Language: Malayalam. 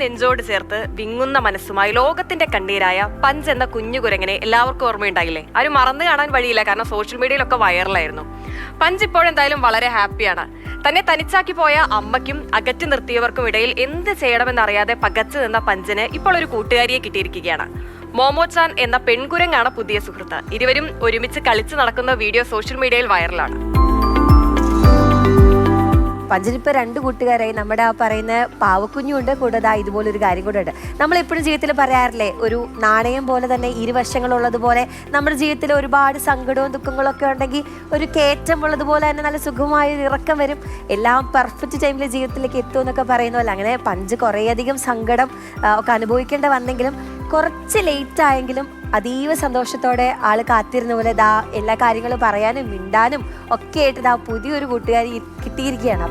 നെഞ്ചോട് ചേർത്ത് വിങ്ങുന്ന മനസ്സുമായി ലോകത്തിന്റെ കണ്ണീരായ പഞ്ച് എന്ന കുഞ്ഞു കുരങ്ങനെ എല്ലാവർക്കും ഓർമ്മയുണ്ടായില്ലേ? ആരും മറന്നു കാണാൻ വഴിയില്ല, കാരണം സോഷ്യൽ മീഡിയയിലൊക്കെ വൈറലായിരുന്നു. പഞ്ച് ഇപ്പോഴെന്തായാലും വളരെ ഹാപ്പിയാണ്. തന്നെ തനിച്ചാക്കി പോയ അമ്മയ്ക്കും അകറ്റി നിർത്തിയവർക്കും ഇടയിൽ എന്ത് ചെയ്യണമെന്നറിയാതെ പകച്ചു നിന്ന പഞ്ചിന് ഇപ്പോൾ ഒരു കൂട്ടുകാരിയെ കിട്ടിയിരിക്കുകയാണ്. മോമോചാൻ എന്ന പെൺകുരങ്ങാണ് പുതിയ സുഹൃത്ത്. ഇരുവരും ഒരുമിച്ച് കളിച്ചു നടക്കുന്ന വീഡിയോ സോഷ്യൽ മീഡിയയിൽ വൈറലാണ്. പഞ്ചിനിപ്പോൾ 2 കൂട്ടുകാരായി. നമ്മുടെ ആ പറയുന്ന പാവക്കുഞ്ഞുണ്ട്, കൂടാതെ ഇതുപോലൊരു കാര്യം കൂടെ ഉണ്ട്. നമ്മളെപ്പോഴും ജീവിതത്തിൽ പറയാറില്ലേ, ഒരു നാണയം പോലെ തന്നെ ഇരുവശങ്ങളുള്ളതുപോലെ നമ്മുടെ ജീവിതത്തിൽ ഒരുപാട് സങ്കടവും ദുഃഖങ്ങളൊക്കെ ഉണ്ടെങ്കിൽ ഒരു കയറ്റം ഉള്ളതുപോലെ തന്നെ നല്ല സുഖമായ ഒരു ഇറക്കം വരും, എല്ലാം പെർഫെക്റ്റ് ടൈമിൽ ജീവിതത്തിലേക്ക് എത്തും എന്നൊക്കെ പറയുന്നതല്ല. അങ്ങനെ പഞ്ച് കുറേയധികം സങ്കടം ഒക്കെ അനുഭവിക്കേണ്ടി വന്നെങ്കിലും കുറച്ച് ലേറ്റ് ആയെങ്കിലും അതീവ സന്തോഷത്തോടെ ആൾ കാത്തിരുന്ന പോലെ എല്ലാ കാര്യങ്ങളും പറയാനും മിണ്ടാനും ഒക്കെ ആയിട്ട് പുതിയൊരു കൂട്ടുകാരി കിട്ടിയിരിക്കുകയാണ്.